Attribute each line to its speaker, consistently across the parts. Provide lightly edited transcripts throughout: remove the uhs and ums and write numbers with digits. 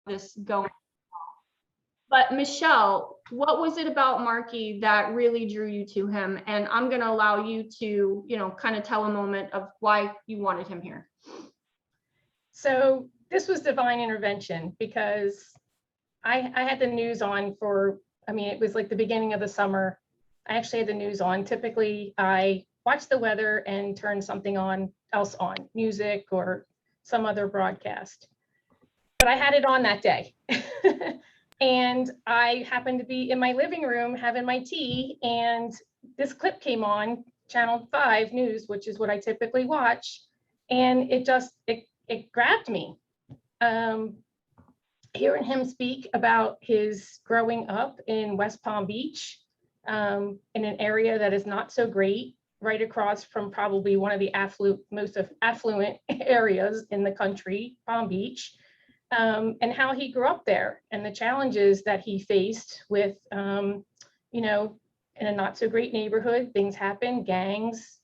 Speaker 1: this going. But Michelle, what was it about Marky that really drew you to him? And I'm going to allow you to, kind of tell a moment of why you wanted him here.
Speaker 2: So this was divine intervention because I had the news on it was like the beginning of the summer. I actually had the news on. Typically, I watch the weather and turn something else on, music or some other broadcast. But I had it on that day. And I happened to be in my living room having my tea, and this clip came on, Channel 5 News, which is what I typically watch. And it grabbed me. Hearing him speak about his growing up in West Palm Beach, in an area that is not so great, right across from probably one of the most affluent areas in the country, Palm Beach, and how he grew up there and the challenges that he faced with, in a not so great neighborhood, things happen, gangs,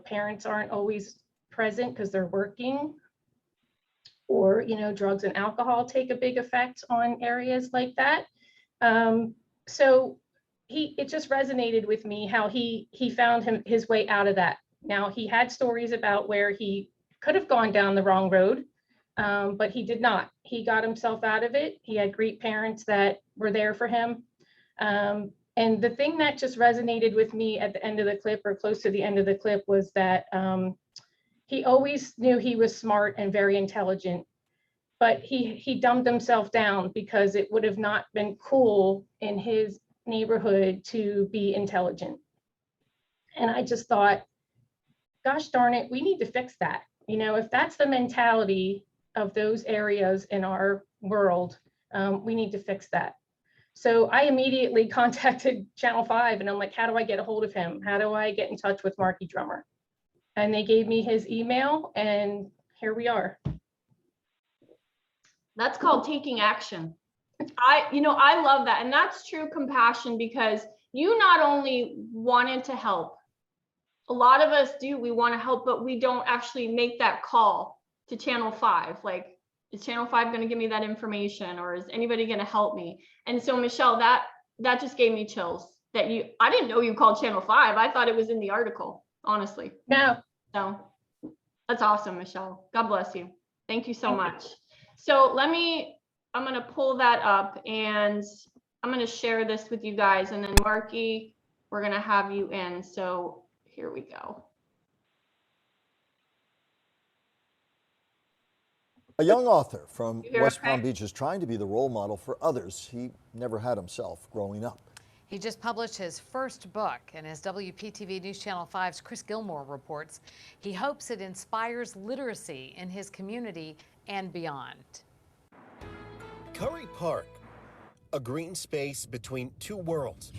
Speaker 2: parents aren't always present because they're working, or, drugs and alcohol take a big effect on areas like that. So it just resonated with me how he found his way out of that. Now, he had stories about where he could have gone down the wrong road, but he did not. He got himself out of it. He had great parents that were there for him. And the thing that just resonated with me at the end of the clip, or close to the end of the clip, was that he always knew he was smart and very intelligent, but he dumbed himself down because it would have not been cool in his neighborhood to be intelligent. And I just thought, gosh darn it, we need to fix that. If that's the mentality of those areas in our world, we need to fix that. So I immediately contacted Channel 5 and I'm like, how do I get a hold of him? How do I get in touch with Marky Drummer? And they gave me his email, and here we are.
Speaker 1: That's called taking action. I love that. And that's true compassion, because you not only wanted to help, a lot of us do, we want to help, but we don't actually make that call to Channel 5. Like, is Channel 5 going to give me that information, or is anybody going to help me? And so Michelle, that just gave me chills I didn't know you called Channel 5. I thought it was in the article, honestly.
Speaker 2: No.
Speaker 1: So that's awesome, Michelle. God bless you. Thank you so much. So I'm going to pull that up and I'm going to share this with you guys. And then Marky, we're going to have you in. So here we go.
Speaker 3: A young author from West Palm Beach is trying to be the role model for others he never had himself growing up.
Speaker 4: He just published his first book, and as WPTV News Channel 5's Chris Gilmore reports, he hopes it inspires literacy in his community and beyond.
Speaker 5: Curry Park, a green space between two worlds,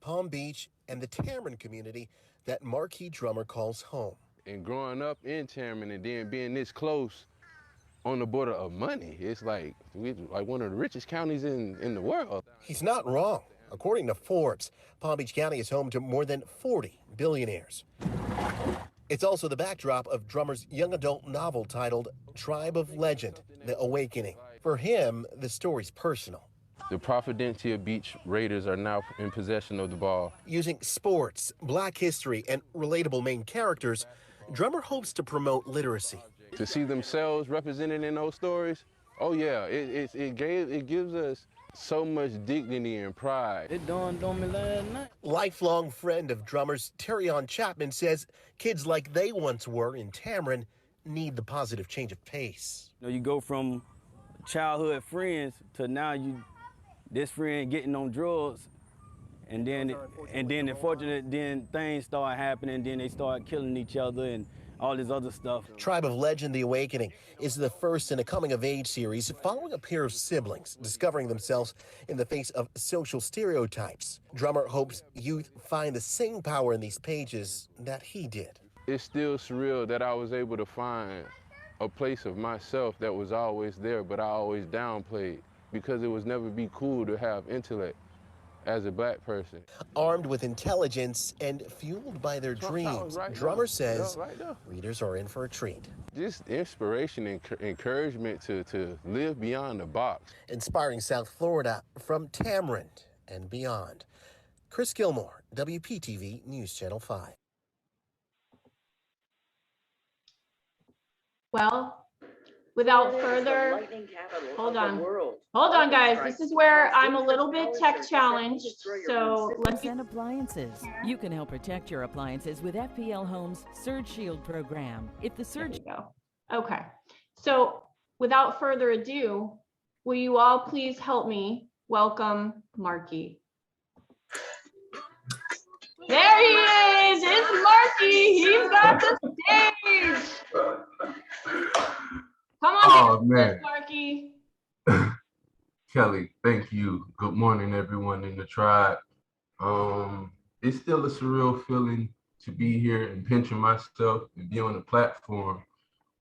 Speaker 5: Palm Beach and the Tamron community that Marky Drummer calls home.
Speaker 6: And growing up in Tamron and then being this close on the border of money, it's like we're like one of the richest counties in the world.
Speaker 5: He's not wrong. According to Forbes, Palm Beach County is home to more than 40 billionaires. It's also the backdrop of Drummer's young adult novel titled Tribe of Legend, The Awakening. For him, the story's personal.
Speaker 6: The Providencia Beach Raiders are now in possession of the ball.
Speaker 5: Using sports, Black history, and relatable main characters, Drummer hopes to promote literacy.
Speaker 6: To see themselves represented in those stories, oh yeah, it gives us so much dignity and pride.
Speaker 7: It dawned on me last night.
Speaker 5: Lifelong friend of Drummer's, Terrion Chapman, says kids like they once were in Tamron need the positive change of pace.
Speaker 7: You go from childhood friends to now this friend getting on drugs, and then unfortunately then things start happening, then they start killing each other and all this other stuff.
Speaker 5: Tribe of Legend, The Awakening is the first in a coming-of-age series following a pair of siblings discovering themselves in the face of social stereotypes. Drummer hopes youth find the same power in these pages that he did.
Speaker 6: It's still surreal that I was able to find a place of myself that was always there, but I always downplayed because it was never be cool to have intellect. as a black person.
Speaker 5: Armed with intelligence and fueled by their
Speaker 6: Trump Towers
Speaker 5: dreams,
Speaker 6: right
Speaker 5: Drummer
Speaker 6: there.
Speaker 5: says
Speaker 6: Yeah, right there.
Speaker 5: readers are in for a treat.
Speaker 6: Just inspiration and encouragement to live beyond the box.
Speaker 5: Inspiring South Florida from Tamarind and beyond. Chris Gilmore, WPTV News Channel 5.
Speaker 1: Well, without further, hold on, guys. This is where I'm a little bit tech challenged. So let's
Speaker 8: and appliances. You can help protect your appliances with FPL Home's Surge Shield program. If the surge
Speaker 1: go. Okay. So without further ado, will you all please help me welcome Marky? There he is. It's Marky. He's got the stage. Come on,
Speaker 9: Oh, man.
Speaker 1: Marky.
Speaker 9: Kelly, thank you. Good morning, everyone in the tribe. It's still a surreal feeling to be here and pinching myself and be on a platform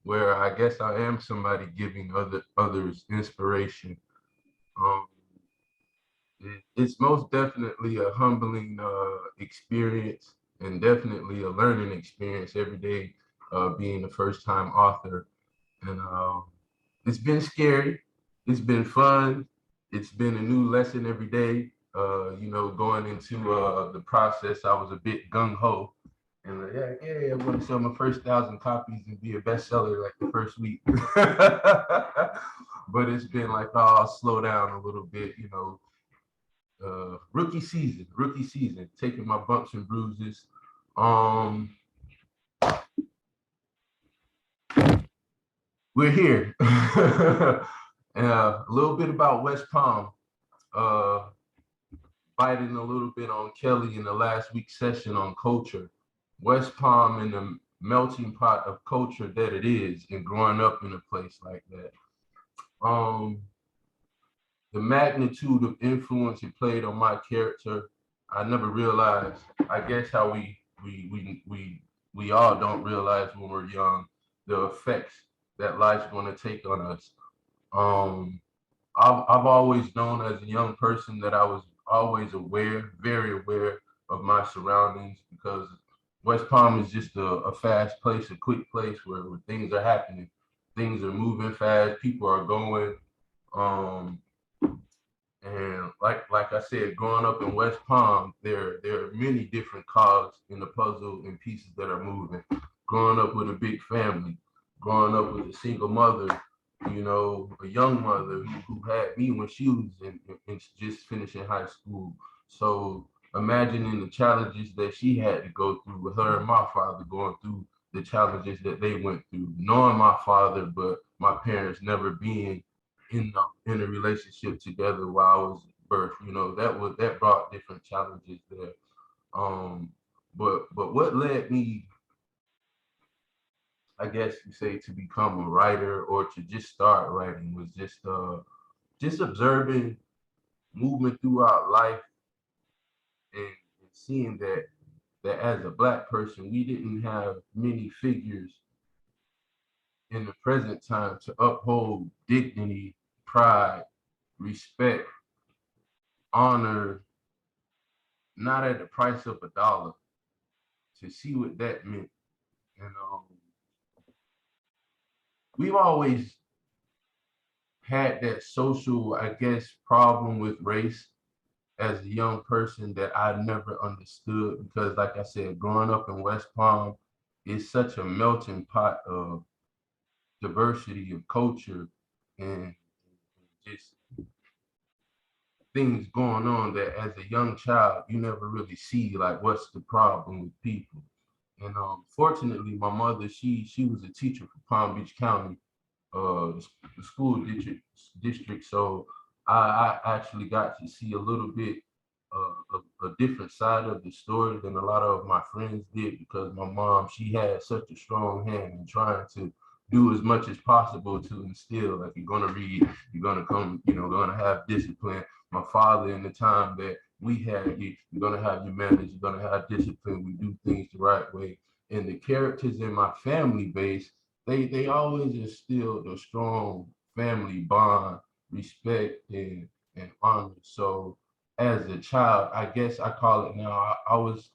Speaker 9: where I guess I am somebody giving others inspiration. It's most definitely a humbling experience and definitely a learning experience every day, being a first-time author. And it's been scary. It's been fun. It's been a new lesson every day. Going into the process, I was a bit gung-ho. And I want to sell my first 1,000 copies and be a bestseller like the first week. But it's been like, oh, slow down a little bit, rookie season, taking my bumps and bruises. We're here. A little bit about West Palm. Biting a little bit on Kelly in the last week's session on culture. West Palm and the melting pot of culture that it is, and growing up in a place like that. The magnitude of influence it played on my character, I never realized. I guess how we all don't realize when we're young the effects that life's going to take on us. I've always known as a young person that I was always aware, very aware of my surroundings, because West Palm is just a fast place, a quick place where things are happening. Things are moving fast, people are going. And like I said, growing up in West Palm, there are many different cogs in the puzzle and pieces that are moving. Growing up with a big family, growing up with a single mother, a young mother who had me when she was in just finishing high school. So imagining the challenges that she had to go through with her and my father going through the challenges that they went through, knowing my father, but my parents never being in a relationship together while I was birthed, that brought different challenges there. But what led me, I guess you say, to become a writer or to just start writing was just observing movement throughout life and seeing that as a Black person, we didn't have many figures in the present time to uphold dignity, pride, respect, honor, not at the price of $1, to see what that meant. And we've always had that social, I guess, problem with race as a young person that I never understood, because like I said, growing up in West Palm is such a melting pot of diversity of culture and just things going on that as a young child, you never really see, like, what's the problem with people. And fortunately, my mother, she was a teacher for Palm Beach County, the school district. So I actually got to see a little bit a different side of the story than a lot of my friends did, because my mom, she had such a strong hand in trying to do as much as possible to instill, like, you're gonna read, you're gonna come, gonna have discipline. My father, in the time that we had, you're gonna have your manners, you're gonna have discipline, we do things the right way. And the characters in my family base, they always instilled a strong family bond, respect, and honor. So as a child, I guess I call it now, I was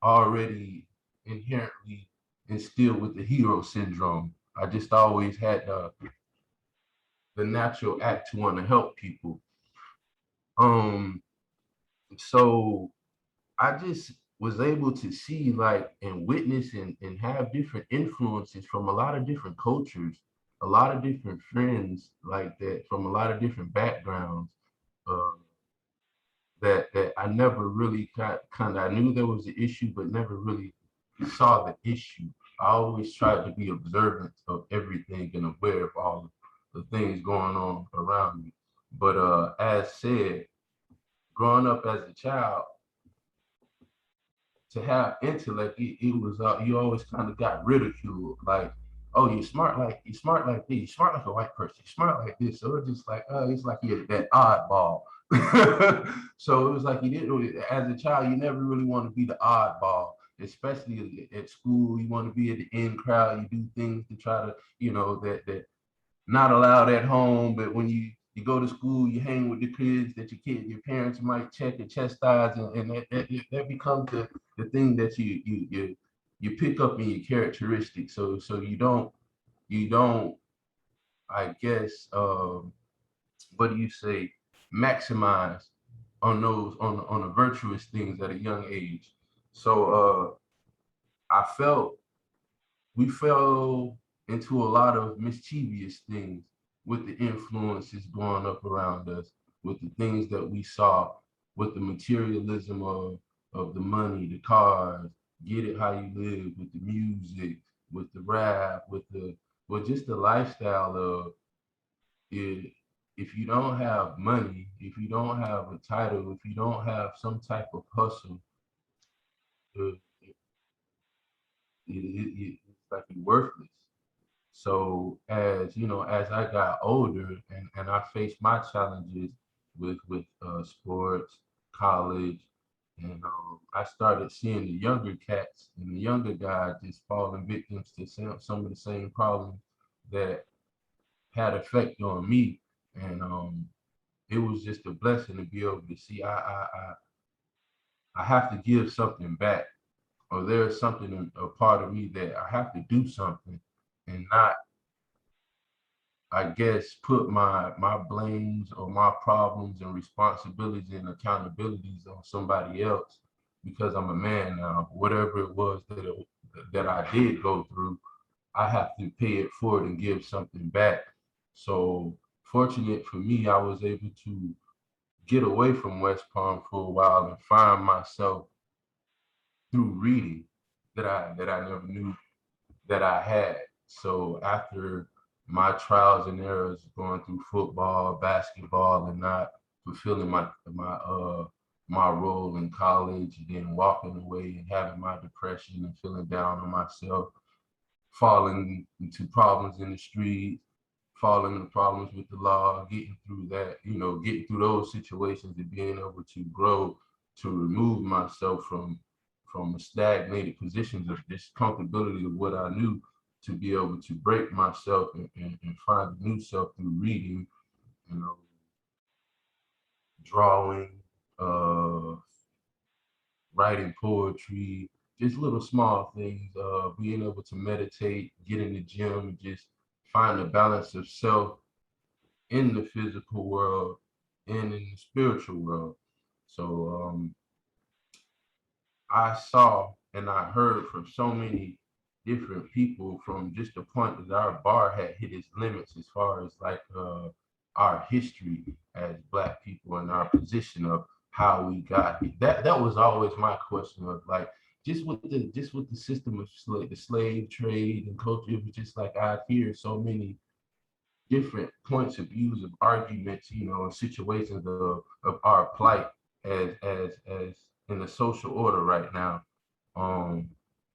Speaker 9: already inherently instilled with the hero syndrome. I just always had the natural act to want to help people. So I just was able to see like and witness and have different influences from a lot of different cultures, a lot of different friends like that from a lot of different backgrounds. Uh, that I never really I knew there was an issue, but never really saw the issue. I always tried to be observant of everything and aware of all the things going on around me. But as said, growing up as a child, to have intellect, it was you always kind of got ridiculed, like, oh, you're smart like this, you're smart like a white person, you're smart like this. So it's just like, it's like you're that oddball. So it was like you didn't, as a child, you never really want to be the oddball, especially at school. You want to be at the in crowd. You do things to try to, that not allowed at home, but when you go to school, you hang with the kids that your parents might check and chastise, and that becomes the thing that you pick up in your characteristics. So you don't I guess what do you say, maximize on those on the virtuous things at a young age. So we fell into a lot of mischievous things with the influences growing up around us, with the things that we saw, with the materialism of the money, the cars, get it how you live, with the music, with the rap, with just the lifestyle of it. If you don't have money, if you don't have a title, if you don't have some type of hustle, uh, it's like you're worthless. So as I got older and I faced my challenges with sports, college, and I started seeing the younger cats and the younger guys just falling victims to some of the same problems that had effect on me, and it was just a blessing to be able to see I have to give something back, or there's something a part of me that I have to do something and not, I guess, put my blames or my problems and responsibilities and accountabilities on somebody else because I'm a man now. Whatever it was that I did go through, I have to pay it forward and give something back. So fortunate for me, I was able to get away from West Palm for a while and find myself through reading that I never knew that I had. So after my trials and errors going through football, basketball, and not fulfilling my role in college, and then walking away and having my depression and feeling down on myself, falling into problems in the street, falling into problems with the law, getting through that, getting through those situations and being able to grow, to remove myself from stagnated positions of discomfortability of what I knew, to be able to break myself and find a new self through reading, drawing, writing poetry, just little small things, being able to meditate, get in the gym, and just find a balance of self in the physical world and in the spiritual world. So I saw and I heard from so many different people from just the point that our bar had hit its limits as far as like our history as Black people and our position of how we got here. That was always my question of like just with the system of the slave trade and culture. It was just like I hear so many different points of views of arguments, and situations of our plight as in the social order right now.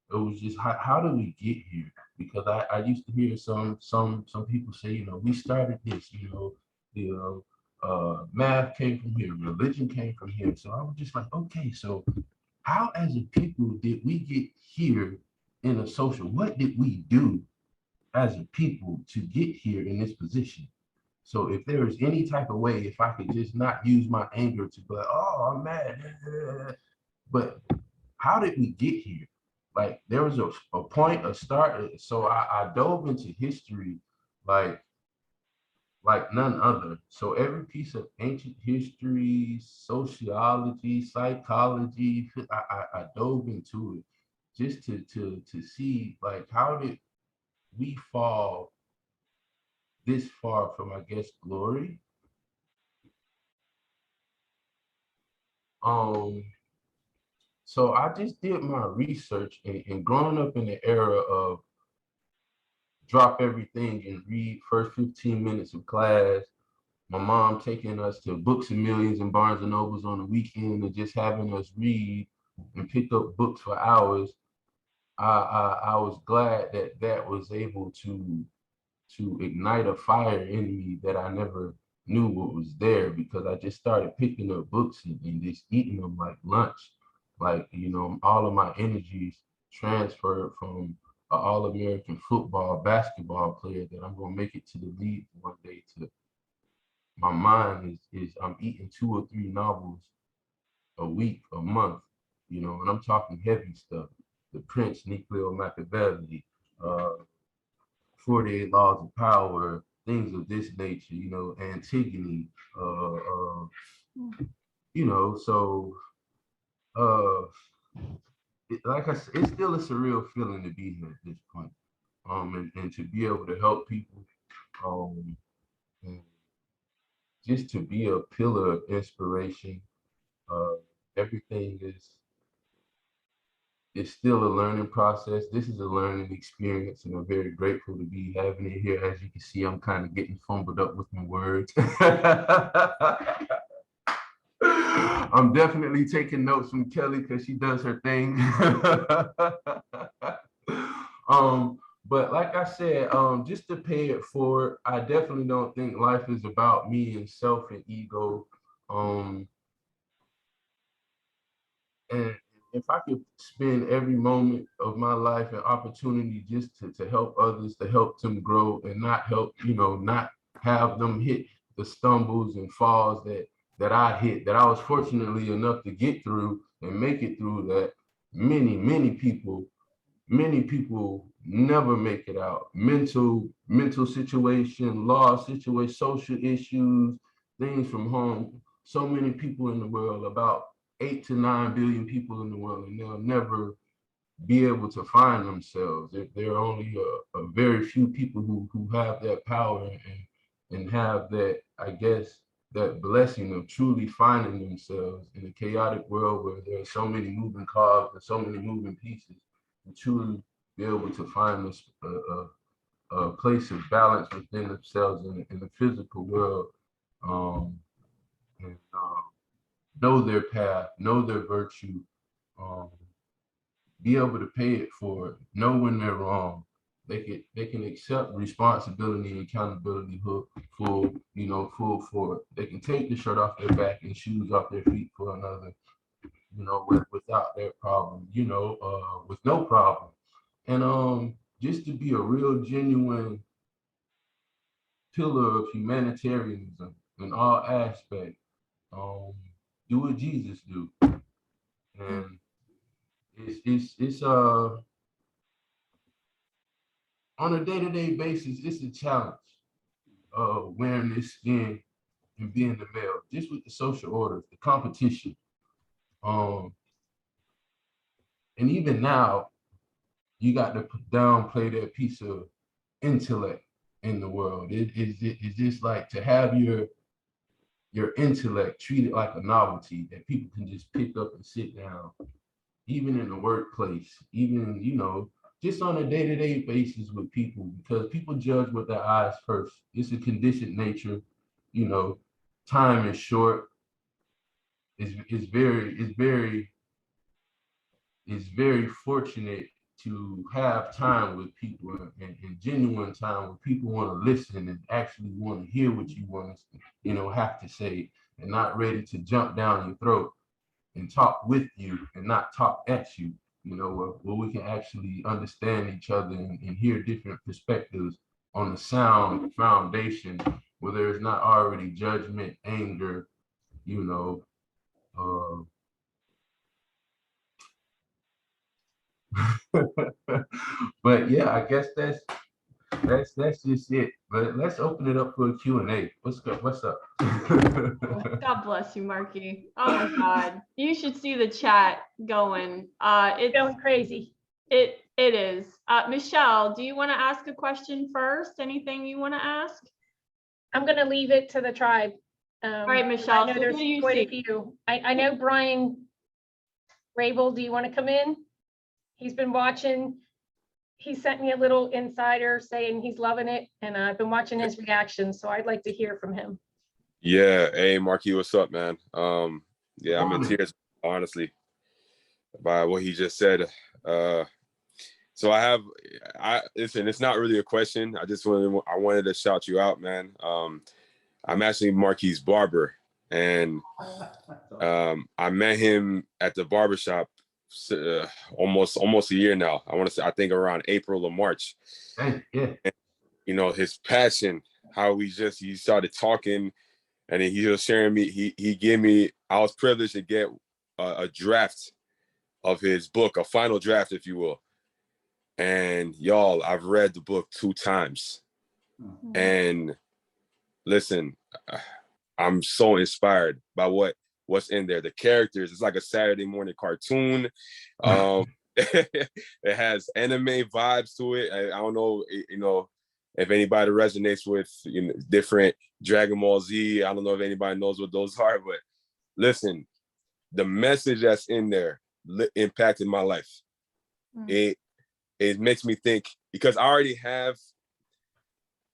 Speaker 9: It was just how do we get here? Because I used to hear some people say, we started this, math came from here, religion came from here. So I was just like, okay, so how as a people did we get here in a social? What did we do as a people to get here in this position? So if there is any type of way, if I could just not use my anger to be like, oh, I'm mad, but how did we get here? Like there was a point, a start. So I dove into history like none other. So every piece of ancient history, sociology, psychology, I dove into it just to see like how did we fall this far from, I guess, glory. So I just did my research, and growing up in the era of drop everything and read first 15 minutes of class, my mom taking us to Books A Millions and Barnes and Nobles on the weekend and just having us read and pick up books for hours. I was glad that that was able to ignite a fire in me that I never knew what was there, because I just started picking up books and just eating them like lunch. Like, you know, all of my energies transferred from an All-American football, basketball player that I'm gonna make it to the league one day, to my mind is I'm eating 2 or 3 novels a week, a month, you know, and I'm talking heavy stuff. The Prince, Niccolo Machiavelli, 48 Laws of Power, things of this nature, you know, Antigone, you know, so like I said, it's still a surreal feeling to be here at this point, and to be able to help people, and just to be a pillar of inspiration. Everything is still a learning process. This is a learning experience, and I'm very grateful to be having it here. As you can see, I'm kind of getting fumbled up with my words. I'm definitely taking notes from Kelly because she does her thing. But like I said, just to pay it forward, I definitely don't think life is about me and self and ego. And if I could spend every moment of my life and opportunity just to help others, to help them grow and not help, you know, not have them hit the stumbles and falls that I hit, that I was fortunately enough to get through and make it through, that many people never make it out. Mental situation, loss situation, social issues, things from home. So many people in the world, about 8 to 9 billion people in the world, and they'll never be able to find themselves. There are only a very few people who have that power and have that, I guess, that blessing of truly finding themselves in a chaotic world where there are so many moving cogs and so many moving pieces, and truly be able to find a place of balance within themselves in the physical world, and know their path, know their virtue, be able to pay it forward, know when they're wrong. They can accept responsibility and accountability full for it. They can take the shirt off their back and shoes off their feet for another, you know, without their problem, you know, with no problem. And just to be a real genuine pillar of humanitarianism in all aspects. Do what Jesus do. And it's on a day-to-day basis, it's a challenge, wearing this skin and being the male, just with the social orders, the competition. And even now, you got to downplay that piece of intellect in the world. It's just like to have your intellect treated like a novelty that people can just pick up and sit down, even in the workplace, even, you know, just on a day-to-day basis with people, because people judge with their eyes first. It's a conditioned nature, you know, time is short. It's very fortunate to have time with people, and genuine time where people want to listen and actually want to hear what you want to, you know, have to say, and not ready to jump down your throat and talk with you and not talk at you, you know, where we can actually understand each other and hear different perspectives on the sound foundation where there is not already judgment, anger, but yeah, I guess that's just it. But let's open it up for a Q&A. What's up? What's up?
Speaker 1: God bless you, Marky. Oh my God. You should see the chat going. It's
Speaker 2: Going crazy.
Speaker 1: It is. Michelle, do you want to ask a question first? Anything you want to ask?
Speaker 2: I'm going to leave it to the tribe.
Speaker 1: All right, Michelle.
Speaker 2: I know
Speaker 1: So
Speaker 2: there's
Speaker 1: who do you
Speaker 2: quite a
Speaker 1: see?
Speaker 2: few. I know Brian Rabel, do you want to come in? He's been watching. He sent me a little insider saying he's loving it, and I've been watching his reactions, so I'd like to hear from him.
Speaker 10: Yeah, hey Marky, what's up, man? Yeah, I'm in tears, honestly, by what he just said. So listen, it's not really a question. I wanted to shout you out, man. I'm actually Marky's barber, and I met him at the barbershop almost a year now. I want to say, I think around April or March.
Speaker 9: Yeah.
Speaker 10: And, his passion, how he started talking, and then he was sharing me. He gave me. I was privileged to get a draft of his book, a final draft, if you will. And y'all, I've read the book 2 times, and listen, I'm so inspired by what's in there. The characters, it's like a Saturday morning cartoon. It has anime vibes to it. I don't know, if anybody resonates with different Dragon Ball Z. I don't know if anybody knows what those are, but listen, the message that's in there impacted my life. It makes me think, because I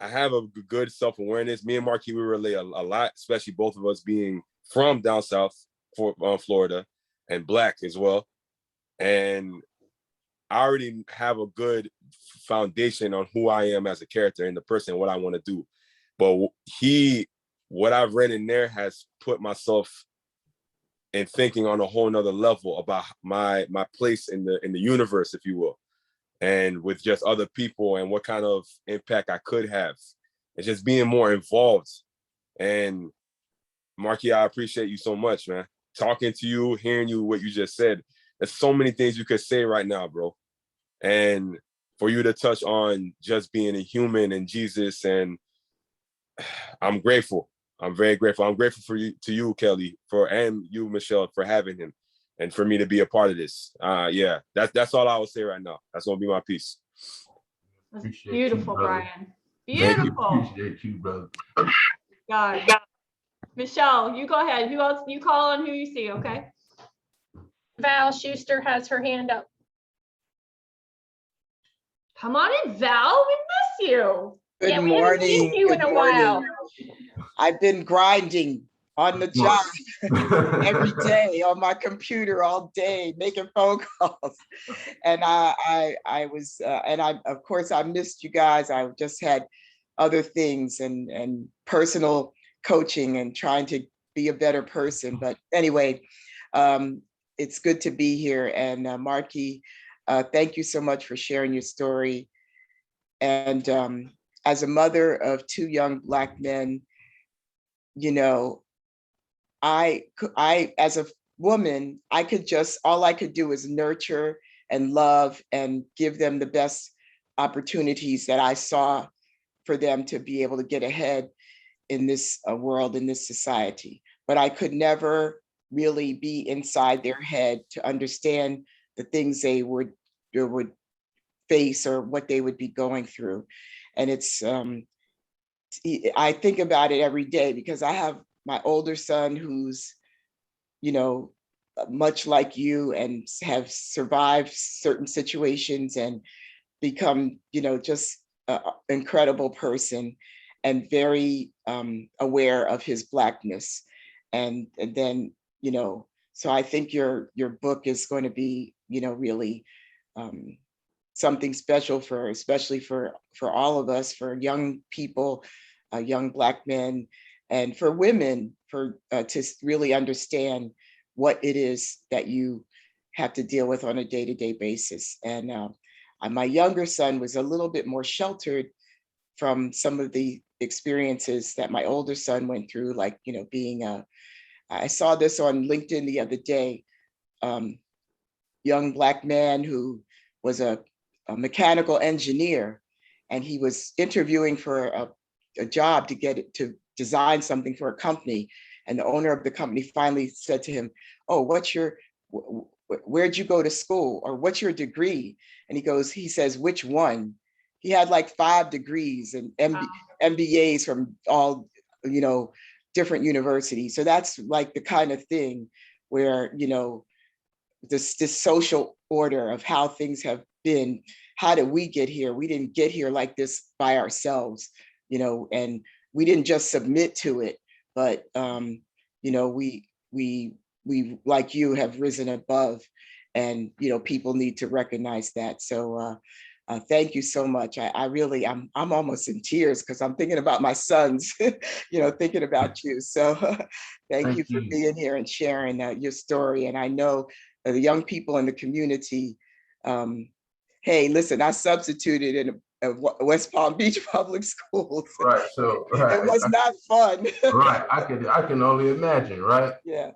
Speaker 10: have a good self-awareness. Me and Marky, we relate a lot, especially both of us being from down south, Florida, and Black as well. And I already have a good foundation on who I am as a character and the person, what I want to do. But what I've read in there has put myself in thinking on a whole nother level about my place in the universe, if you will, and with just other people and what kind of impact I could have. It's just being more involved. And Marky, I appreciate you so much, man. Talking to you, hearing you, what you just said. There's so many things you could say right now, bro. And for you to touch on just being a human and Jesus, and I'm grateful. I'm very grateful. I'm grateful to you, Kelly, and you, Michelle, for having him, and for me to be a part of this. Yeah, that's all I will say right now. That's gonna be my piece.
Speaker 1: Beautiful, Brian. Beautiful.
Speaker 9: Appreciate you, brother.
Speaker 1: God. Michelle, you go ahead. Who else? You call on who you see, okay?
Speaker 2: Val Schuster has her hand up.
Speaker 1: Come on in, Val. We miss you.
Speaker 11: Good
Speaker 2: We haven't seen
Speaker 11: morning.
Speaker 2: you in a while.
Speaker 11: I've been grinding on the job every day on my computer all day, making phone calls. And I was, of course, I missed you guys. I just had other things and personal coaching and trying to be a better person. But anyway, it's good to be here. And Marky, thank you so much for sharing your story. And as a mother of 2 young Black men, I as a woman, all I could do is nurture and love and give them the best opportunities that I saw for them to be able to get ahead in this world, in this society. But I could never really be inside their head to understand the things they would face or what they would be going through. And I think about it every day, because I have my older son who's, much like you, and have survived certain situations and become, just an incredible person, and very aware of his Blackness. And then, so I think your book is going to be, really something special especially for all of us, for young people, young Black men, and for women, to really understand what it is that you have to deal with on a day-to-day basis. And my younger son was a little bit more sheltered from some of the experiences that my older son went through, like, you know, being I saw this on LinkedIn the other day, young Black man who was a mechanical engineer, and he was interviewing for a job to get it to design something for a company. And the owner of the company finally said to him, "Oh, where'd you go to school? Or what's your degree?" And he says, "Which one?" He had like 5 degrees and MBAs from all, you know, different universities. So that's like the kind of thing where, you know, this social order of how things have been. How did we get here? We didn't get here like this by ourselves, you know, and we didn't just submit to it, but, you know, we like you have risen above, and, you know, people need to recognize that. So thank you so much. I really, I'm almost in tears because I'm thinking about my sons, you know, thinking about you. So thank you for being here and sharing your story. And I know the young people in the community, hey, listen, I substituted in West Palm Beach Public Schools.
Speaker 9: Right, so right.
Speaker 11: It was not fun.
Speaker 9: Right, I can only imagine, right?
Speaker 11: Yeah,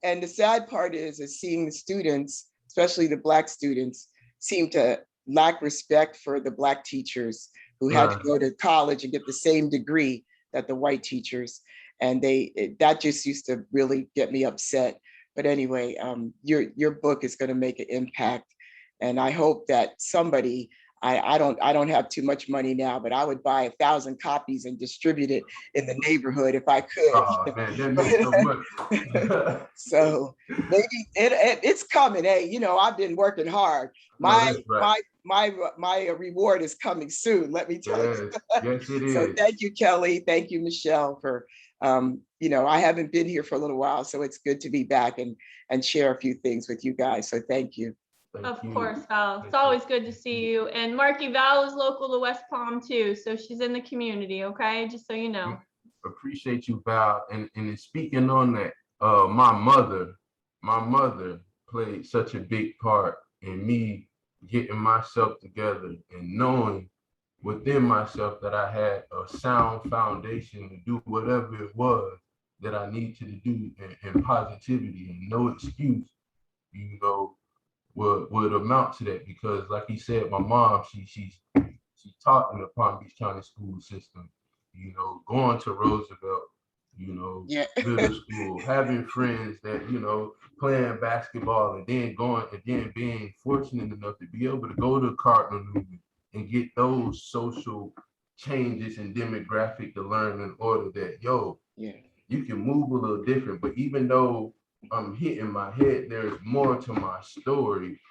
Speaker 11: and the sad part is seeing the students, especially the Black students, seem to lack respect for the Black teachers who had to go to college and get the same degree that the white teachers, and that just used to really get me upset. But anyway, your book is going to make an impact, and I hope that somebody, I don't have too much money now, but I would buy 1,000 copies and distribute it in the neighborhood if I could.
Speaker 9: Oh man, that means so much.
Speaker 11: So maybe it's coming. Hey, you know, I've been working hard. My reward is coming soon. Let me tell you.
Speaker 9: Yes, it is.
Speaker 11: So thank you, Kelly. Thank you, Michelle, for you know, I haven't been here for a little while, so it's good to be back and share a few things with you guys. So thank you.
Speaker 1: Of course, Val. It's always good to see you. And Marky, Val is local to West Palm too, so she's in the community. Okay, just so you know.
Speaker 9: Appreciate you, Val. And speaking on that, my mother played such a big part in me getting myself together and knowing within myself that I had a sound foundation to do whatever it was that I needed to do in positivity, and no excuse, you know, would amount to that. Because like he said, my mom, she taught in the Palm Beach County school system, you know, going to Roosevelt, you know, middle school, having friends that, you know, playing basketball, and then being fortunate enough to be able to go to Cardinal Newman and get those social changes and demographic to learn in order that, you can move a little different. But even though I'm hitting my head, there's more to my story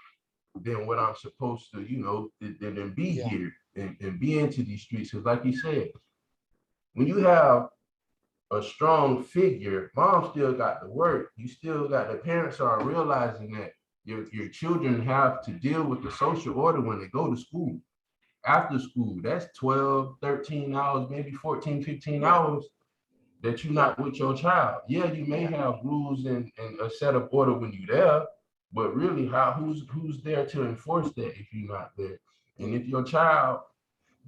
Speaker 9: than what I'm supposed to, you know, than be here and be into these streets. Because like you said, when you have a strong figure, mom still got to work. You still got, the parents are realizing that your children have to deal with the social order when they go to school. After school, that's 12, 13 hours, maybe 14, 15 hours that you're not with your child. Yeah, you may have rules and a set of order when you're there, but really who's there to enforce that if you're not there? And if your child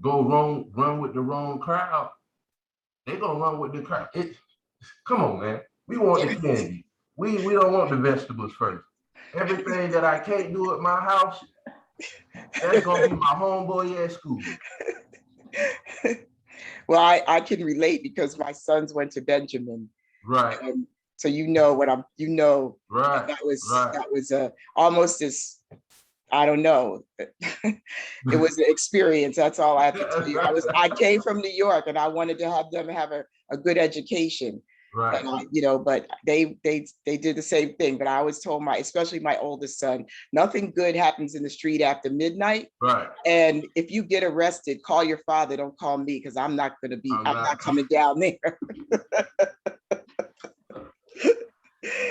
Speaker 9: run with the wrong crowd, they're gonna run with the crowd. Come on, man. We want the candy. We don't want the vegetables first. Everything that I can't do at my house, that's gonna be my homeboy at school.
Speaker 11: Well, I can relate because my sons went to Benjamin.
Speaker 9: Right.
Speaker 11: So you know what right. That was almost as, I don't know. It was an experience. That's all I have to tell you. I came from New York and I wanted to have them have a good education.
Speaker 9: Right.
Speaker 11: And you know, but they did the same thing. But I always told especially my oldest son, nothing good happens in the street after midnight.
Speaker 9: Right.
Speaker 11: And if you get arrested, call your father. Don't call me, because I'm not not coming down there.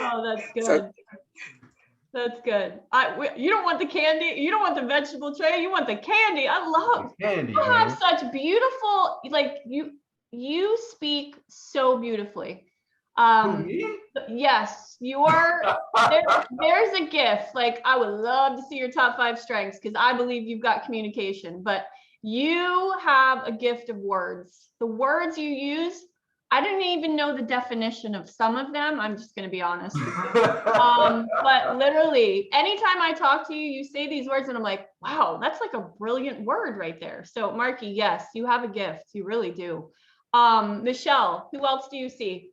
Speaker 1: Oh, that's good. That's good. You don't want the candy. You don't want the vegetable tray. You want the candy. I love
Speaker 9: candy.
Speaker 1: You have such beautiful, like you speak so beautifully. Yes, you are. There's a gift. Like, I would love to see your top 5 strengths, because I believe you've got communication, but You have a gift of words. The words you use, I didn't even know the definition of some of them. I'm just going to be honest with you. But literally, anytime I talk to you, you say these words and I'm like, wow, that's like a brilliant word right there. So Marky, yes, you have a gift. You really do. Michelle, who else do you see?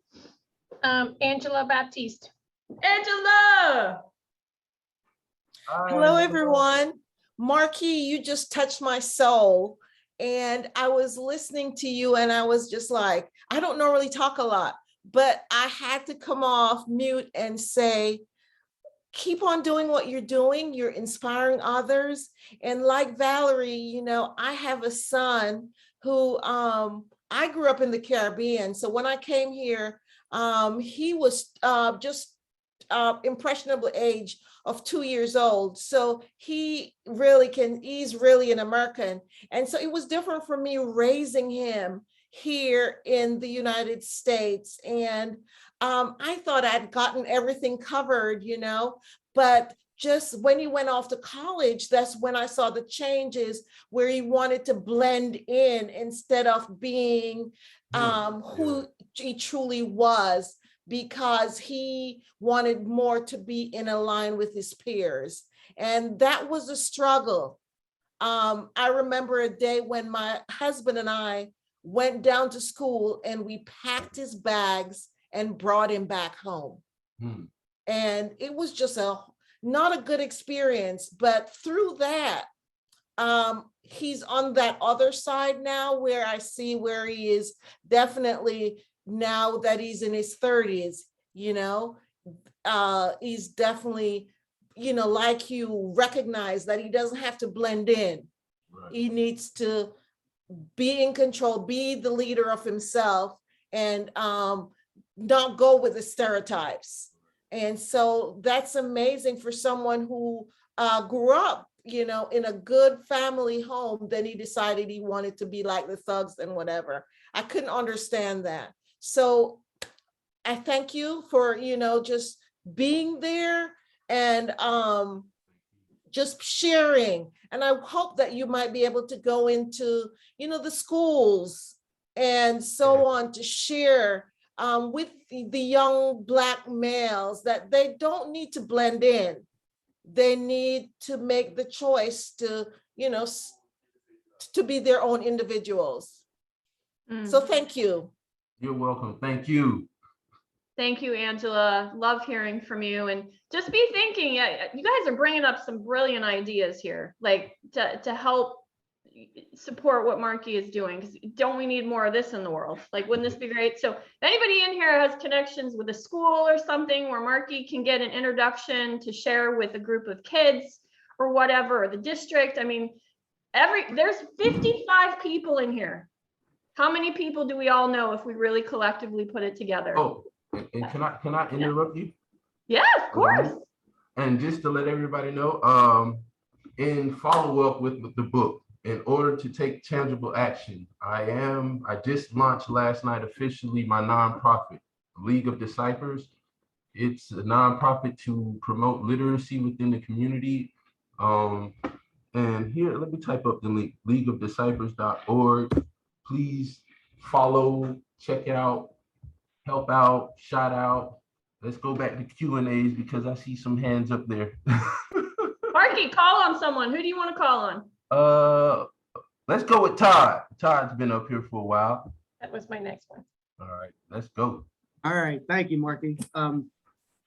Speaker 2: Angela Baptiste.
Speaker 1: Angela!
Speaker 12: Hello, everyone. Marky, you just touched my soul. And I was listening to you and I was just like, I don't normally talk a lot, but I had to come off mute and say, keep on doing what you're doing. You're inspiring others. And like Valerie, you know, I have a son who I grew up in the Caribbean. So when I came here, he was just impressionable age of 2 years old. So he's really an American. And so it was different for me raising him here in the United States. And I thought I'd gotten everything covered, you know, but just when he went off to college, that's when I saw the changes where he wanted to blend in instead of being who he truly was, because he wanted more to be in a line with his peers. And that was a struggle. I remember a day when my husband and I went down to school and we packed his bags and brought him back home. And it was just not a good experience, but through that, he's on that other side now where I see where he is definitely, now that he's in his 30s, you know, he's definitely, you know, like you, recognize that he doesn't have to blend in. Right. He needs to be in control, be the leader of himself, and not go with the stereotypes. And so that's amazing for someone who grew up, you know, in a good family home. Then he decided he wanted to be like the thugs and whatever. I couldn't understand that. So I thank you for, you know, just being there and just sharing. And I hope that you might be able to go into, you know, the schools and so on to share with the young Black males that they don't need to blend in. They need to make the choice to, you know, to be their own individuals. So thank you.
Speaker 9: You're welcome. Thank you.
Speaker 1: Thank you, Angela. Love hearing from you. And just be thinking, you guys are bringing up some brilliant ideas here, like to help support what Marky is doing. Because don't we need more of this in the world? Like, wouldn't this be great? So if anybody in here has connections with a school or something where Marky can get an introduction to share with a group of kids or whatever, or the district, I mean, there's 55 people in here. How many people do we all know if we really collectively put it together?
Speaker 9: Oh, and can I interrupt you?
Speaker 1: Yeah, of course.
Speaker 9: And just to let everybody know, in follow-up with the book, in order to take tangible action, I just launched last night officially my nonprofit, League of Decipherers. It's a nonprofit to promote literacy within the community. And here, let me type up the link, leagueofdecipherers.org. Please follow, check out, help out, shout out. Let's go back to Q&As because I see some hands up there.
Speaker 1: Marky, call on someone. Who do you want to call on?
Speaker 9: Let's go with Todd. Todd's been up here for a while.
Speaker 2: That was my next one.
Speaker 9: All right, let's go.
Speaker 13: All right, thank you, Marky.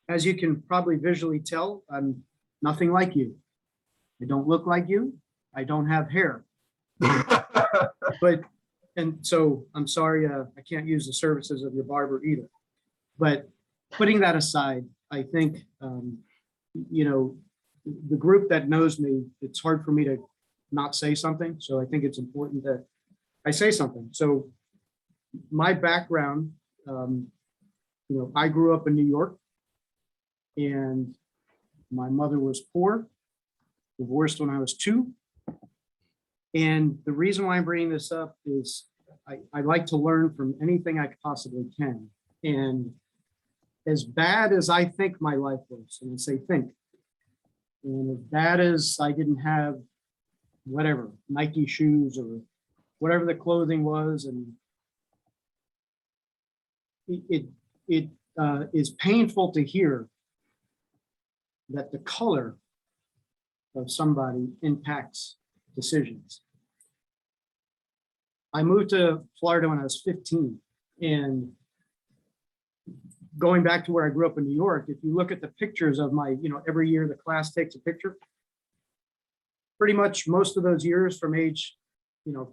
Speaker 13: As you can probably visually tell, I'm nothing like you. I don't look like you. I don't have hair. And so I'm sorry, I can't use the services of your barber either. But putting that aside, I think, you know, the group that knows me, it's hard for me to not say something. So I think it's important that I say something. So my background, you know, I grew up in New York and my mother was poor, divorced when I was 2. And the reason why I'm bringing this up is I like to learn from anything I possibly can. And as bad as I think my life was, and I say think, and as bad as I didn't have whatever, Nike shoes or whatever the clothing was. And it is painful to hear that the color of somebody impacts decisions. I moved to Florida when I was 15, and going back to where I grew up in New York, if you look at the pictures of my, every year the class takes a picture, pretty much most of those years from age,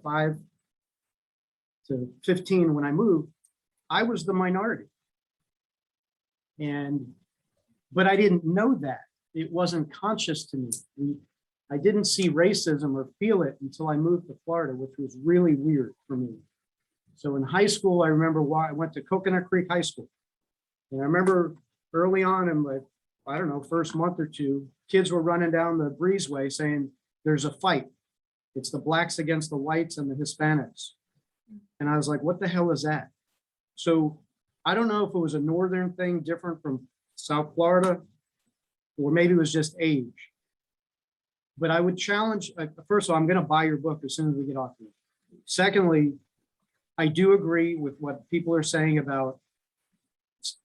Speaker 13: 5 to 15 when I moved, I was the minority. But I didn't know that. It wasn't conscious to me. I didn't see racism or feel it until I moved to Florida, which was really weird for me. So in high school, I remember why I went to Coconut Creek High School. And I remember early on in my, I don't know, first month or two, kids were running down the breezeway saying, there's a fight. It's the blacks against the whites and the Hispanics. And I was like, what the hell is that? So I don't know if it was a northern thing different from South Florida, or maybe it was just age. But I would challenge, first of all, I'm going to buy your book as soon as we get off here. Secondly, I do agree with what people are saying about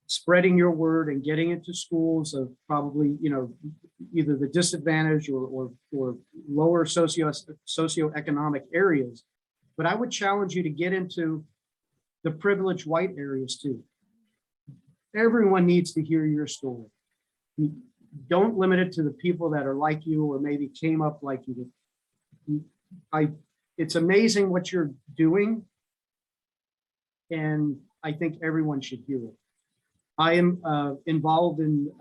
Speaker 13: spreading your word and getting into schools of probably, either the disadvantaged or lower socioeconomic areas. But I would challenge you to get into the privileged white areas too. Everyone needs to hear your story. Don't limit it to the people that are like you or maybe came up like you. It's amazing what you're doing, and I think everyone should hear it. I am involved in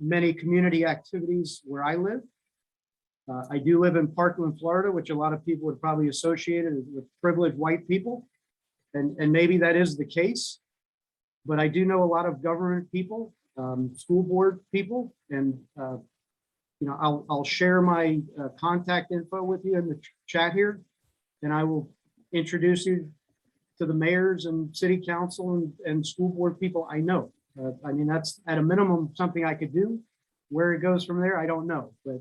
Speaker 13: many community activities where I live. I do live in Parkland, Florida, which a lot of people would probably associate it with privileged white people. And maybe that is the case, but I do know a lot of government people, school board people, and I'll share my contact info with you in the chat here, and I will introduce you to the mayors and city council and school board people I know. I mean, that's at a minimum something I could do. Where it goes from there, I don't know, but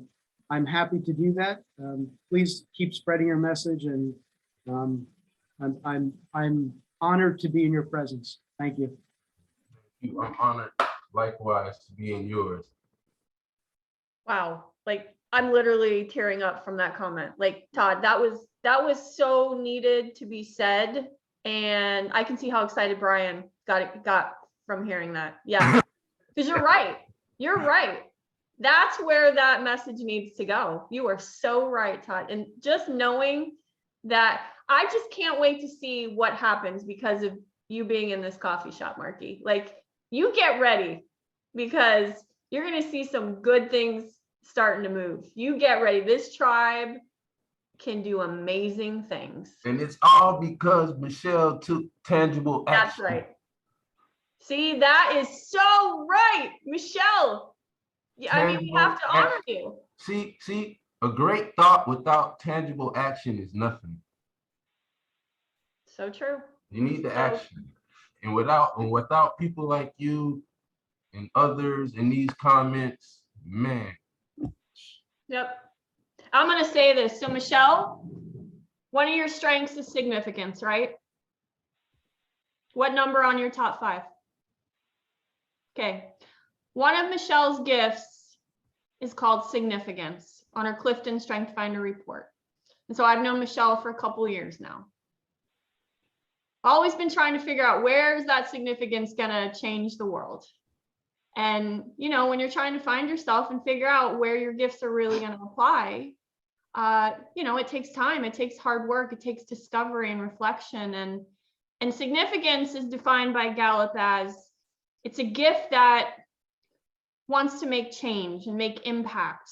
Speaker 13: I'm happy to do that. Please keep spreading your message, and I'm honored to be in your presence. Thank you.
Speaker 9: I'm honored likewise to be in yours.
Speaker 1: Wow. Like, I'm literally tearing up from that comment. Like, Todd, that was so needed to be said. And I can see how excited Brian got from hearing that. Yeah, because you're right. You're right. That's where that message needs to go. You are so right, Todd. And just knowing that, I just can't wait to see what happens because of you being in this coffee shop, Marky. Like, you get ready, because you're going to see some good things starting to move. You get ready. This tribe can do amazing things.
Speaker 9: And it's all because Michelle took tangible action.
Speaker 1: That's right. See, that is so right, Michelle. Yeah, I mean, we have to honor you.
Speaker 9: See, a great thought without tangible action is nothing.
Speaker 1: So true.
Speaker 9: You need the action. And without people like you and others in these comments, man.
Speaker 1: Yep. I'm going to say this. So, Michelle, one of your strengths is significance, right? What number on your top 5? Okay. One of Michelle's gifts is called significance on her Clifton Strength Finder report. And so I've known Michelle for a couple of years now. Always been trying to figure out where is that significance going to change the world. And, when you're trying to find yourself and figure out where your gifts are really going to apply, it takes time, it takes hard work, it takes discovery and reflection. And significance is defined by Gallup as it's a gift that wants to make change and make impact.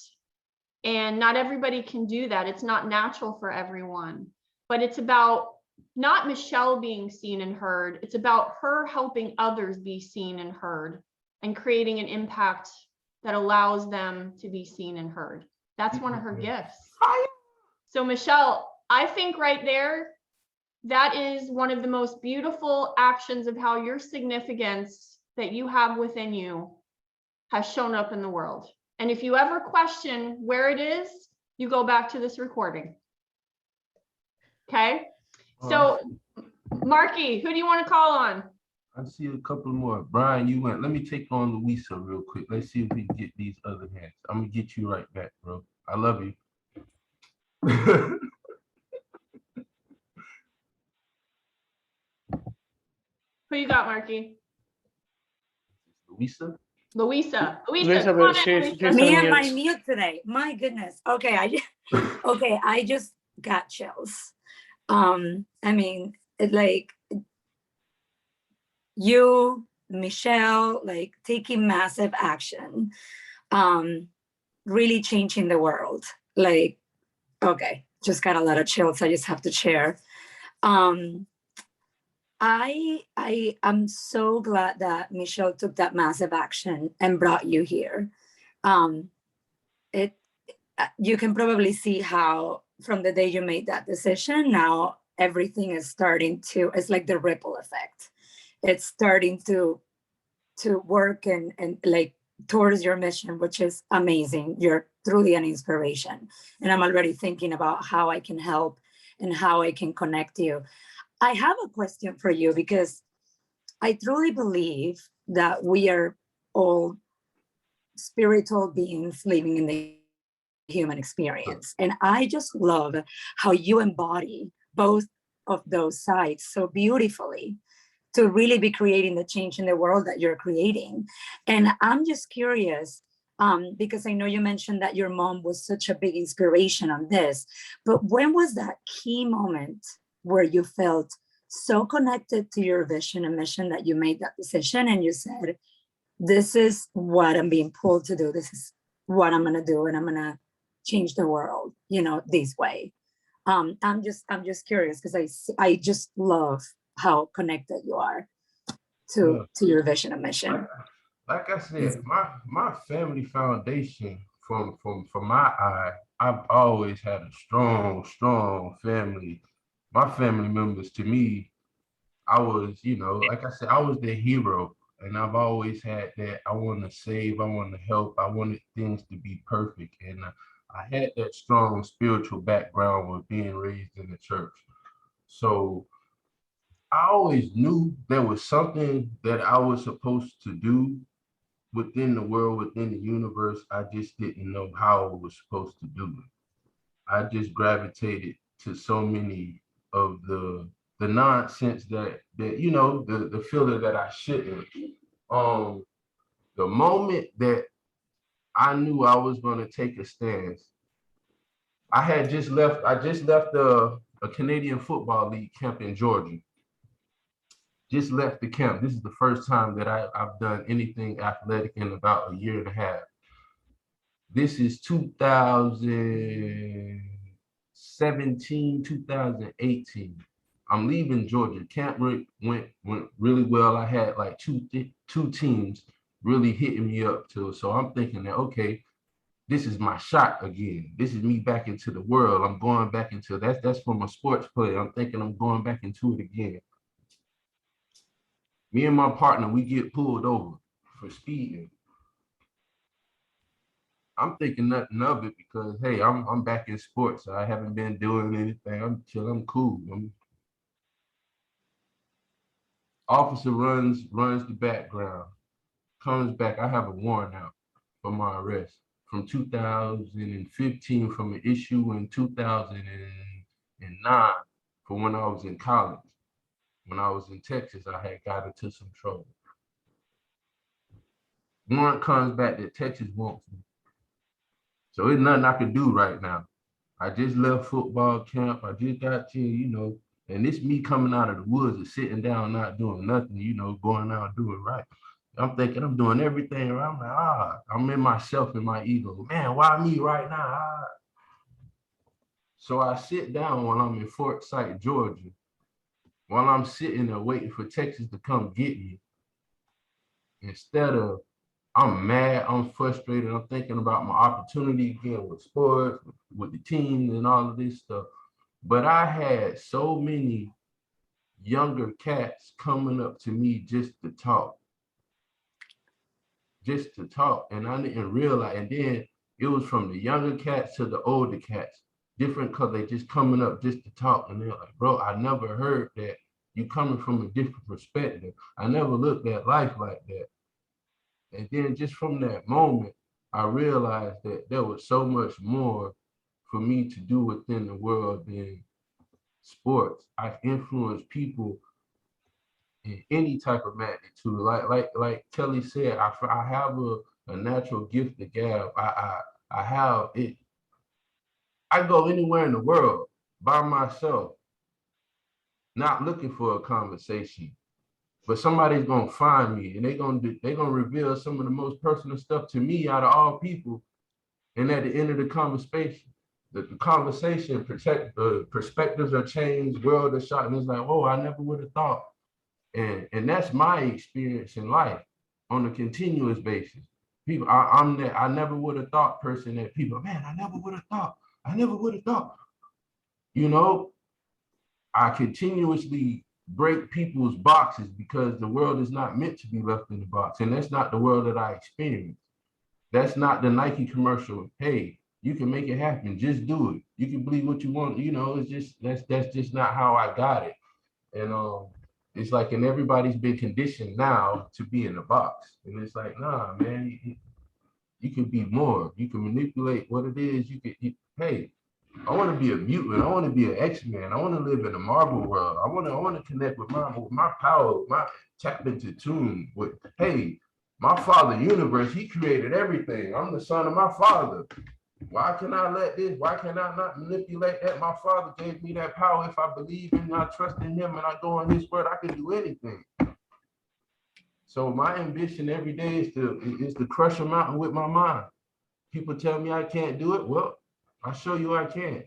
Speaker 1: And not everybody can do that. It's not natural for everyone, but it's about not Michelle being seen and heard. It's about her helping others be seen and heard and creating an impact that allows them to be seen and heard. That's one of her gifts. So Michelle, I think right there, that is one of the most beautiful actions of how your significance that you have within you has shown up in the world. And if you ever question where it is, you go back to this recording. Okay? So, Marky, who do you want to call on?
Speaker 9: I see a couple more. Brian, you went. Let me take on Louisa real quick. Let's see if we can get these other hands. I'm gonna get you right back, bro. I love you.
Speaker 1: Who you got, Marky?
Speaker 9: Louisa?
Speaker 1: Louisa,
Speaker 14: Luisa,
Speaker 1: come on in, Louisa.
Speaker 14: Me and my mute today. My goodness. Okay, I just got chills. I mean, like you, Michelle, like taking massive action, really changing the world. Like, okay, just got a lot of chills. I just have to share. I am so glad that Michelle took that massive action and brought you here. You can probably see how from the day you made that decision, now everything is starting to, it's like the ripple effect. It's starting to work and like towards your mission, which is amazing. You're truly an inspiration. And I'm already thinking about how I can help and how I can connect you. I have a question for you because I truly believe that we are all spiritual beings living in the human experience. And I just love how you embody both of those sides so beautifully to really be creating the change in the world that you're creating. And I'm just curious, because I know you mentioned that your mom was such a big inspiration on this, but when was that key moment where you felt so connected to your vision and mission that you made that decision and you said, this is what I'm being pulled to do. This is what I'm gonna do, and I'm gonna change the world, this way. I'm just curious because I just love how connected you are to your vision and mission.
Speaker 9: Like I said, my family foundation from my eye, I've always had a strong family. My family members, to me, I was, like I said, I was their hero. And I've always had that. I want to save, I want to help, I wanted things to be perfect. And I had that strong spiritual background with being raised in the church. So I always knew there was something that I was supposed to do within the world, within the universe. I just didn't know how I was supposed to do it. I just gravitated to so many of the nonsense that the feeling that I shouldn't. The moment that I knew I was going to take a stance, I just left a Canadian Football League camp in Georgia. Just left the camp. This is the first time that I've done anything athletic in about a year and a half. This is 2017, 2018. I'm leaving Georgia. Camp went really well. I had like two teams really hitting me up too. So I'm thinking that, okay, this is my shot again. This is me back into the world. I'm going back into that's from a sports player. I'm thinking I'm going back into it again. Me and my partner, we get pulled over for speeding. I'm thinking nothing of it because, hey, I'm back in sports. I haven't been doing anything. I'm chill. I'm cool. Officer runs the background, comes back. I have a warrant out for my arrest from 2015 from an issue in 2009 for when I was in college. When I was in Texas, I had got into some trouble. Warrant comes back that Texas wants me. So there's nothing I can do right now. I just left football camp. I just got here, and it's me coming out of the woods and sitting down, not doing nothing, going out and doing right. I'm thinking I'm doing everything right. I'm like, I'm in myself and my ego. Man, why me right now? So I sit down while I'm in Fort Sight, Georgia, while I'm sitting there waiting for Texas to come get me. Instead of, I'm mad, I'm frustrated, I'm thinking about my opportunity again with sports, with the team and all of this stuff. But I had so many younger cats coming up to me just to talk. And I didn't realize, and then It was from the younger cats to the older cats, different because they just coming up just to talk. And they're like, bro, I never heard that. You coming from a different perspective. I never looked at life like that. And then just from that moment, I realized that there was so much more for me to do within the world than sports. I've influenced people in any type of magnitude. Like Kelly said, I have a natural gift to gab. I have it. I go anywhere in the world by myself, not looking for a conversation, but somebody's gonna find me, and they're gonna reveal some of the most personal stuff to me out of all people. And at the end of the conversation, the conversation, perspectives are changed, world is shot, and it's like, oh, I never would have thought. And that's my experience in life on a continuous basis. People, I'm that I never would have thought person that people, man, I never would have thought. I never would have thought. You know, I continuously break people's boxes because the world is not meant to be left in the box. And that's not the world that I experience. That's not the Nike commercial. Hey, you can make it happen. Just do it. You can believe what you want. You know, it's just, that's just not how I got it. And it's like, and everybody's been conditioned now to be in the box. And it's like, nah, man, you can be more. You can manipulate what it is. Hey, I want to be a mutant. I want to be an X-Man. I want to live in the Marvel world. I want to connect with my power, tap into tune with, hey, my father universe, he created everything. I'm the son of my father. Why can I not manipulate that? My father gave me that power. If I believe and I trust in him and I go on his word, I can do anything. So my ambition every day is to crush a mountain with my mind. People tell me I can't do it. Well, I'll show you I can.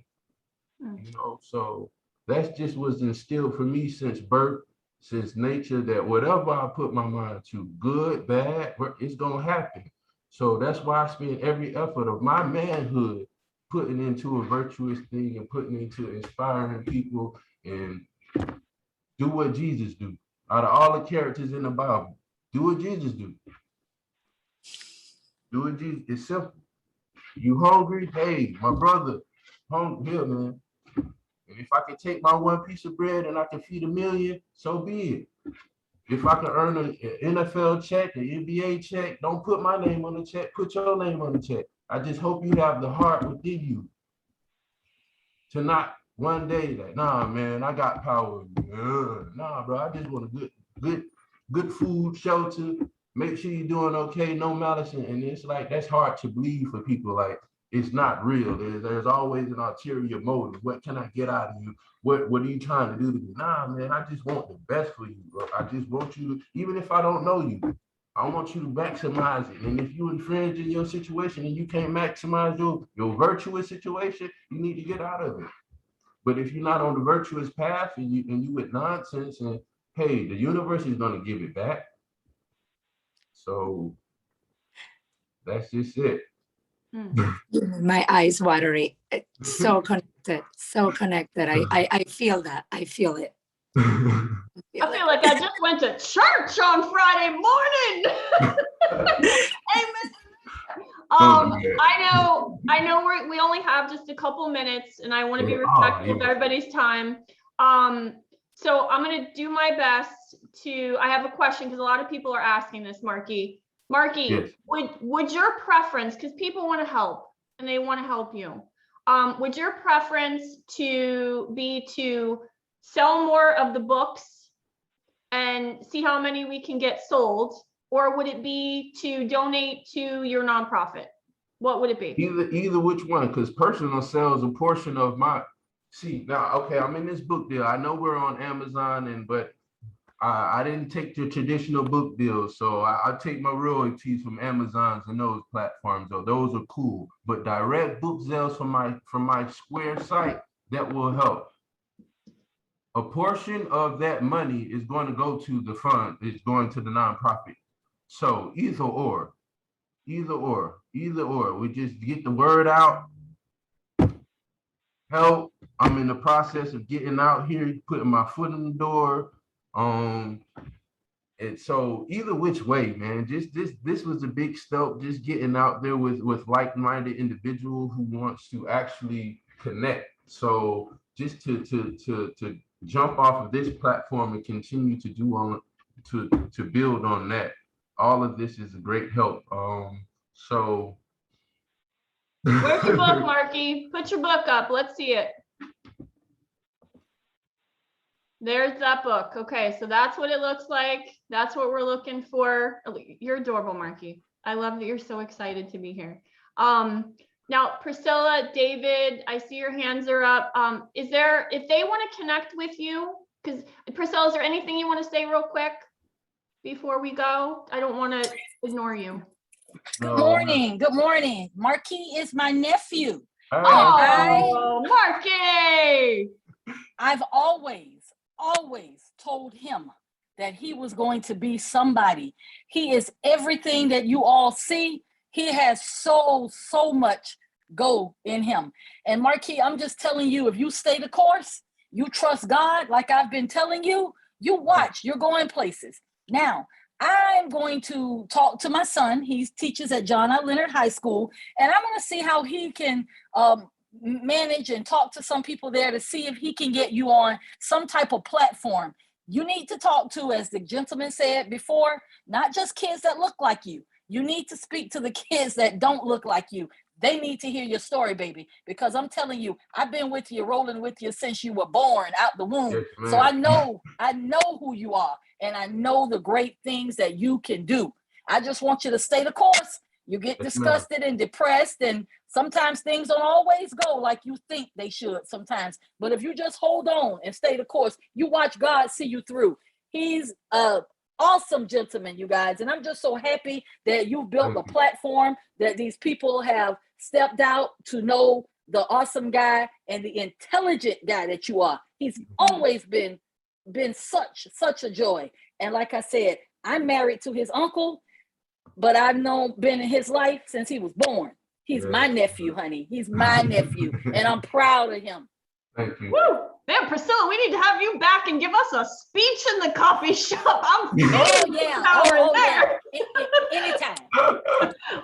Speaker 9: You know, so that's just was instilled for me since birth, since nature, that whatever I put my mind to, good, bad, it's gonna happen. So that's why I spend every effort of my manhood putting into a virtuous thing and putting into inspiring people and do what Jesus do. Out of all the characters in the Bible, do what Jesus do. Do what Jesus, it's simple. You hungry? Hey, my brother, hungry here, man. And if I can take my one piece of bread and I can feed 1 million, so be it. If I can earn an NFL check, an NBA check, don't put my name on the check, put your name on the check. I just hope you have the heart within you to not one day like, nah, man, I got power. Nah, bro, I just want a good food, shelter, make sure you're doing okay, no malice. And it's like, that's hard to believe for people. Like, it's not real. There's always an ulterior motive. What can I get out of you? What are you trying to do to me? Nah, man, I just want the best for you, bro. I just want you to, even if I don't know you, I want you to maximize it. And if you infringe in your situation and you can't maximize your virtuous situation, you need to get out of it. But if you're not on the virtuous path and you with nonsense, and hey, the universe is gonna give it back. So that's just it.
Speaker 14: My eyes watery. So connected, so connected. I feel that. I feel it.
Speaker 1: I feel like I just went to church on Friday morning. Amen. I know we only have just a couple minutes, and I want to be respectful of everybody's time. So I'm going to do my best to. I have a question because a lot of people are asking this, Marky. Yes. Would your preference, because people want to help and they want to help you, would your preference be to sell more of the books and see how many we can get sold, or would it be to donate to your nonprofit? What would it be?
Speaker 9: Either which one, because personal sales a portion of my. See now, okay, I'm in this book deal. I know we're on Amazon, but I didn't take the traditional book deals, so I take my royalties from Amazons and those platforms. So those are cool. But direct book sales from my Square site, that will help. A portion of that money is going to go to the fund. It's going to the nonprofit. So either or. We just get the word out. Help. I'm in the process of getting out here, putting my foot in the door. And And so either which way, man, this was a big step, just getting out there with like-minded individuals who wants to actually connect. So just to jump off of this platform and continue to to build on that. All of this is a great help. So
Speaker 1: where's your book, Marky? Put your book up. Let's see it. There's that book. Okay, so that's what it looks like. That's what we're looking for. You're adorable, Marky. I love that you're so excited to be here. Now, Priscilla, David, I see your hands are up. If they want to connect with you, because Priscilla, is there anything you want to say real quick before we go? I don't want to ignore you.
Speaker 15: Good morning. Good morning. Marky is my nephew.
Speaker 1: Oh, Marky!
Speaker 15: I've always told him that he was going to be somebody. He is everything that you all see. He has so much go in him. And Marky, I'm just telling you, if you stay the course, you trust God, like I've been telling you, you watch, you're going places. Now, I'm going to talk to my son. He teaches at John I. Leonard High School, and I'm going to see how he can manage and talk to some people there to see if he can get you on some type of platform. You need to talk to, as the gentleman said before, not just kids that look like you. You need to speak to the kids that don't look like you. They need to hear your story, baby, because I'm telling you, I've been with you, rolling with you since you were born out the womb. Yes, so I know who you are, and I know the great things that you can do. I just want you to stay the course. You get disgusted and depressed, and sometimes things don't always go like you think they should sometimes. But if you just hold on and stay the course, you watch God see you through. He's awesome gentleman, you guys. And I'm just so happy that you've built a platform, that these people have stepped out to know the awesome guy and the intelligent guy that you are. He's always been such a joy. And like I said, I'm married to his uncle, but I've been in his life since he was born. He's my nephew, honey. He's my nephew, and I'm proud of him.
Speaker 9: Thank you.
Speaker 1: Woo! Man, Priscilla, we need to have you back and give us a speech in the coffee shop.
Speaker 15: Anytime.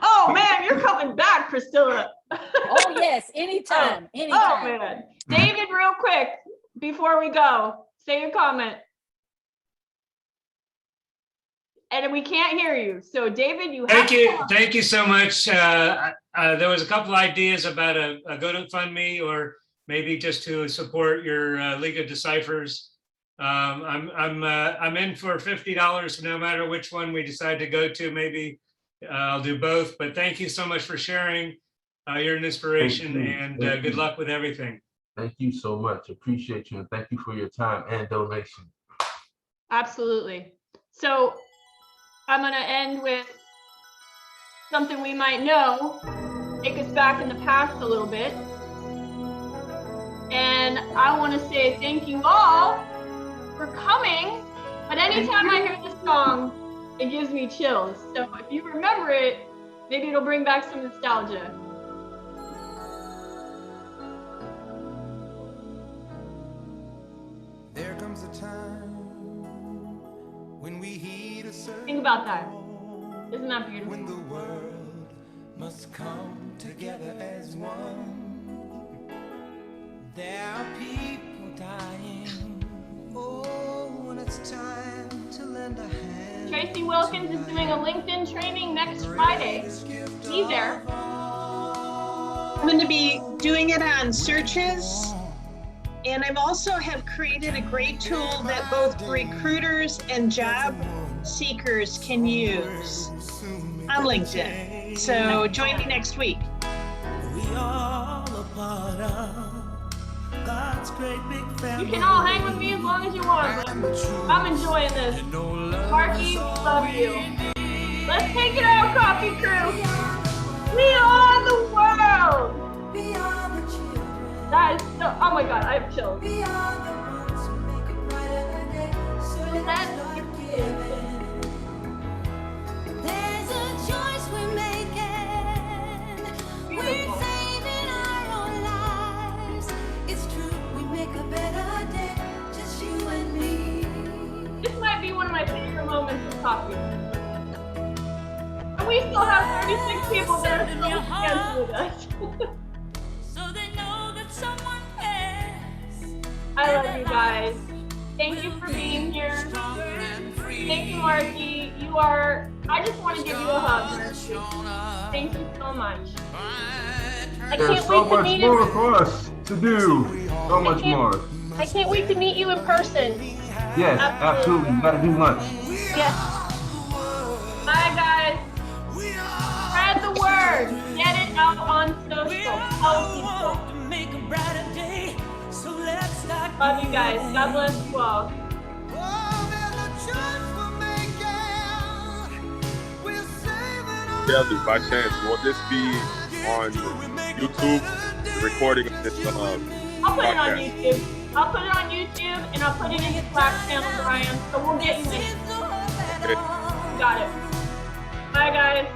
Speaker 1: Oh man, you're coming back, Priscilla.
Speaker 15: Oh yes, anytime.
Speaker 1: Oh man, David, real quick before we go, say your comment. And we can't hear you. So David, you have
Speaker 16: Thank you so much. There was a couple ideas about a GoFundMe, or maybe just to support your League of Decipherers. I'm in for $50 no matter which one we decide to go to. Maybe I'll do both, but thank you so much for sharing. You're an inspiration, and good luck with everything.
Speaker 9: Thank you so much. Appreciate you, and thank you for your time and donation.
Speaker 1: Absolutely. So I'm going to end with something we might know, take us back in the past a little bit. And I want to say thank you all for coming. But anytime I hear this song, it gives me chills. So if you remember it, maybe it'll bring back some nostalgia.
Speaker 17: There comes a time when we heed a certain
Speaker 1: Think about that. Isn't that beautiful?
Speaker 17: When the world must come together as one. There are people dying. Oh, when it's time to lend a hand.
Speaker 1: Tracy Wilkins is doing a LinkedIn training next Friday. Be there.
Speaker 18: I'm going to be doing it on searches. And I've also have created a great tool that both recruiters and job seekers can use on LinkedIn. So join me next week.
Speaker 17: We all a part of God's great big family.
Speaker 1: You can all hang with me as long as you want, but I'm enjoying this. Marky, love you. Let's take it out, coffee crew. We are the world. That is so, oh my God, I have chills.
Speaker 17: There's a choice we're making. We're saving our own lives. It's true, we make a better day, just you and me.
Speaker 1: This might be one of my favorite moments And we still have 36 people that are still together with us. I love you guys. Thank you for being here. Thank you, Marky. You are, I just want to give you a hug. Thank you so much. I
Speaker 9: There's
Speaker 1: can't
Speaker 9: so
Speaker 1: wait to
Speaker 9: much
Speaker 1: meet
Speaker 9: more
Speaker 1: you.
Speaker 9: for us to do. So much more.
Speaker 1: I can't wait to meet you in person.
Speaker 9: Yes, absolutely. You gotta do lunch.
Speaker 1: Yes. Bye, guys. Spread the word. Get it out on social. Tell people. Love you guys. God bless you all.
Speaker 10: Kelly, by chance, will this be on YouTube? The recording of this
Speaker 1: I'll put it on YouTube. I'll put it on YouTube and I'll put it in the Slack channel, Brian. So we'll get you linked.
Speaker 10: Okay.
Speaker 1: Got it. Bye, guys.